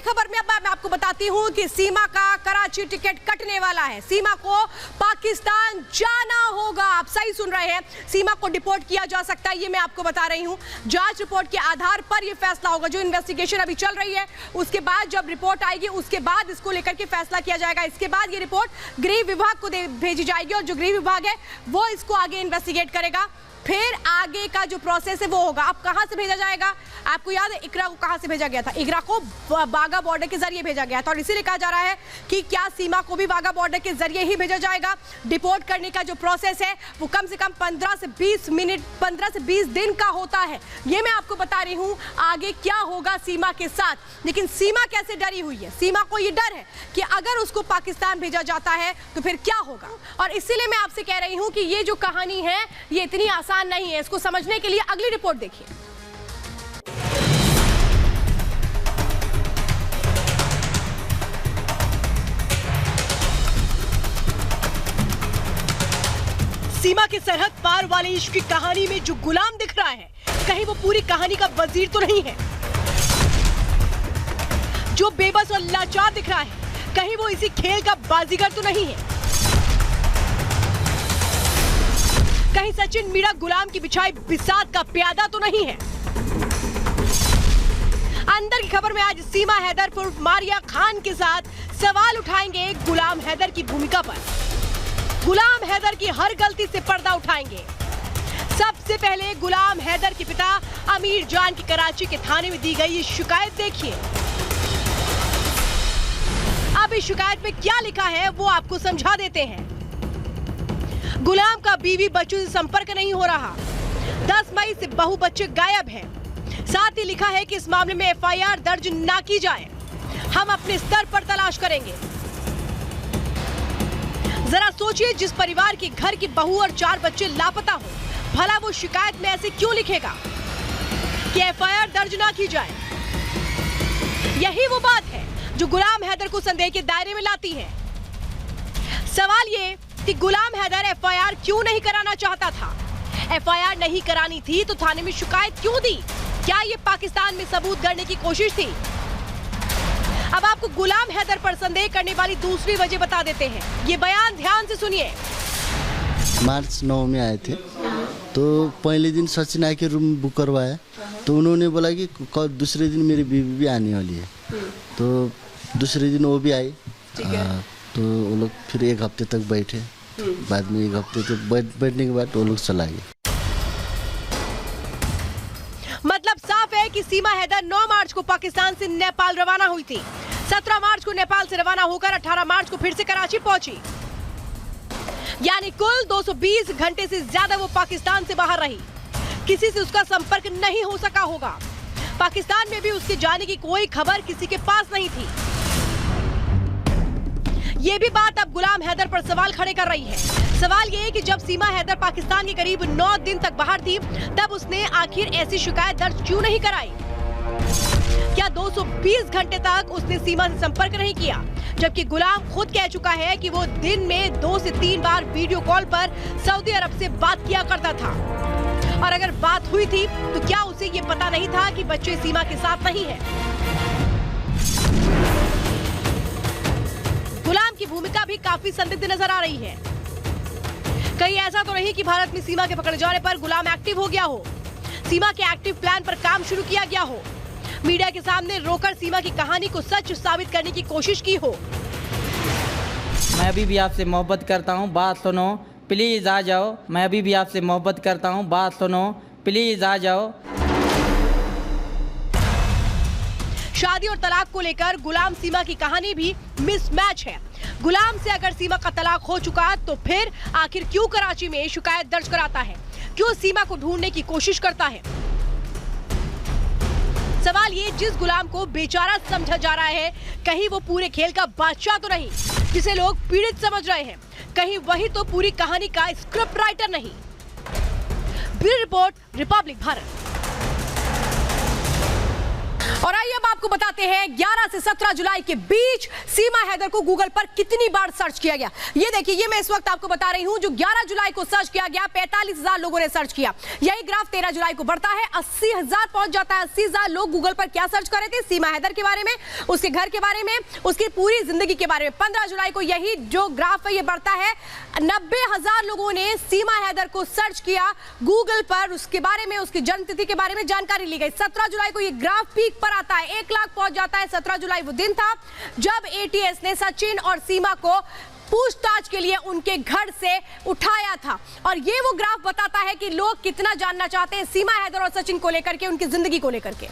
खबर में अब मैं आपको बताती हूं कि सीमा का कराची टिकट कटने वाला है। सीमा को पाकिस्तान जाना होगा। आप सही सुन रहे हैं, सीमा को डिपोर्ट किया जा सकता है, ये मैं आपको बता रही हूं। जांच रिपोर्ट के आधार पर यह फैसला होगा। जो इन्वेस्टिगेशन अभी चल रही है उसके बाद जब रिपोर्ट आएगी उसके बाद इसको लेकर के फैसला किया जाएगा। इसके बाद ये रिपोर्ट गृह विभाग को भेजी जाएगी और जो गृह विभाग है वो इसको आगे इन्वेस्टिगेट करेगा। फिर आगे का जो प्रोसेस है वो होगा। अब कहां से भेजा जाएगा? आपको याद है इकरा को कहां से भेजा गया था? इकरा को बागा बॉर्डर के जरिए भेजा गया था और इसीलिए कहा जा रहा है कि क्या सीमा को भी बागा बॉर्डर के जरिए ही भेजा जाएगा। डिपोर्ट करने का जो प्रोसेस है वो कम से कम 15 से 20 दिन का होता है। ये मैं आपको बता रही हूं आगे क्या होगा सीमा के साथ। लेकिन सीमा कैसे डरी हुई है? सीमा को ये डर है कि अगर उसको पाकिस्तान भेजा जाता है तो फिर क्या होगा। और इसीलिए मैं आपसे कह रही हूं कि ये जो कहानी है ये इतनी आसान नहीं है। इसको समझने के लिए अगली रिपोर्ट देखिए। सीमा के सरहद पार वाले इश्क की कहानी में जो गुलाम दिख रहा है, कहीं वो पूरी कहानी का वजीर तो नहीं है। जो बेबस और लाचार दिख रहा है, कहीं वो इसी खेल का बाजीगर तो नहीं है। कहीं सचिन मीरा गुलाम की बिछाई बिसात का प्यादा तो नहीं है। अंदर की खबर में आज सीमा हैदर उर्फ मारिया खान के साथ सवाल उठाएंगे गुलाम हैदर की भूमिका पर। गुलाम हैदर की हर गलती से पर्दा उठाएंगे। सबसे पहले गुलाम हैदर के पिता अमीर जान की कराची के थाने में दी गई शिकायत देखिए। अब इस शिकायत में क्या लिखा है वो आपको समझा देते हैं। गुलाम का बीवी बच्चों से संपर्क नहीं हो रहा। 10 मई से बहू बच्चे गायब हैं। साथ ही लिखा है कि इस मामले में एफआईआर दर्ज ना की जाए। हम अपने स्तर पर तलाश करेंगे। जरा सोचिए, जिस परिवार के घर की बहू और 4 बच्चे लापता हो, भला वो शिकायत में ऐसे क्यों लिखेगा कि एफआईआर दर्ज ना की जाए। यही वो बात है जो गुलाम हैदर को संदेह के दायरे में लाती है। सवाल ये कि गुलाम हैदर एफआईआर क्यों नहीं कराना चाहता था। एफआईआर नहीं करानी थी तो थाने में शिकायत क्यों दी? क्या ये पाकिस्तान में सबूत गढ़ने की कोशिश थी? अब आपको गुलाम हैदर पर संदेह करने वाली दूसरी वजह बता देते हैं। ये बयान ध्यान से सुनिए। मार्च 9 में आए थे तो पहले दिन सचिन आके रूम बुक करवाया तो उन्होंने बोला कि दूसरे दिन मेरी बीवी भी आने वाली है। तो दूसरे दिन वो भी आई। तो वो लोग फिर 1 हफ्ते तक बैठे। बाद में 1 हफ्ते तक बैठने के बाद वो लोग चला गए। मतलब साफ है कि सीमा हैदर 9 मार्च को पाकिस्तान से नेपाल रवाना हुई थी। 17 मार्च को नेपाल से रवाना होकर 18 मार्च को फिर से कराची पहुंची। यानी कुल 220 घंटे से ज्यादा वो पाकिस्तान से बाहर रही। किसी से उसका संपर्क नहीं हो सका होगा। पाकिस्तान में भी उसके जाने की कोई खबर किसी के पास नहीं थी। ये भी बात अब गुलाम हैदर पर सवाल खड़े कर रही है। सवाल ये है कि जब सीमा हैदर पाकिस्तान के करीब 9 दिन तक बाहर थी तब उसने आखिर ऐसी शिकायत दर्ज क्यों नहीं कराई? क्या 220 घंटे तक उसने सीमा से संपर्क नहीं किया? जबकि गुलाम खुद कह चुका है कि वो दिन में 2 से 3 बार वीडियो कॉल पर सऊदी अरब से बात किया करता था। और अगर बात हुई थी तो क्या उसे ये पता नहीं था कि बच्चे सीमा के साथ नहीं है? गुलाम की भूमिका भी काफी संदिग्ध नजर आ रही है। कहीं ऐसा तो नहीं कि भारत में सीमा के पकड़े जाने पर गुलाम एक्टिव हो गया हो, सीमा के एक्टिव प्लान पर काम शुरू किया गया हो, मीडिया के सामने रोकर सीमा की कहानी को सच साबित करने की कोशिश की हो। मैं अभी भी आपसे मोहब्बत करता हूँ, बात सुनो प्लीज आ जाओ। मैं अभी भी आपसे मोहब्बत करता हूँ, बात सुनो प्लीज आ जाओ। शादी और तलाक को लेकर गुलाम सीमा की कहानी भी मिसमैच है। गुलाम से अगर सीमा का तलाक हो चुका तो फिर आखिर क्यों कराची में शिकायत दर्ज कराता है? क्यों सीमा को ढूंढने की कोशिश करता है? सवाल ये, जिस गुलाम को बेचारा समझा जा रहा है, कहीं वो पूरे खेल का बादशाह तो नहीं जिसे लोग पीड़ित समझ रहे हैं? कहीं वही तो पूरी कहानी का स्क्रिप्ट राइटर नहीं? Bureau report, Republic Bharat. और आइए अब आपको बताते हैं 11 से 17 जुलाई के बीच सीमा हैदर को गूगल पर कितनी बार सर्च किया गया। ये देखिए, ये मैं इस वक्त आपको बता रही हूं, जो 11 जुलाई को सर्च किया गया 45,000 लोगों ने सर्च किया। यही ग्राफ 13 जुलाई को बढ़ता है, 80,000 पहुंच जाता है। 80,000 लोग गूगल पर क्या सर्च कर रहे थे? सीमा हैदर के बारे में, उसके घर के बारे में, उसकी पूरी जिंदगी के बारे में। 15 जुलाई को यही जो ग्राफ है ये बढ़ता है, 90,000 लोगों ने सीमा हैदर को सर्च किया गूगल पर, उसके बारे में, उसकी जन्मतिथि के बारे में जानकारी ली गई। 17 जुलाई को ये ग्राफ पीक पर आता है, 1 लाख पहुंच जाता है। 17 जुलाई वो दिन था जब एटीएस ने सचिन और सीमा को पूछताछ के लिए उनके घर से उठाया था। और ये वो ग्राफ बताता है कि लोग कितना जानना चाहते हैं सीमा हैदर और सचिन को लेकर के, उनकी जिंदगी को लेकर के।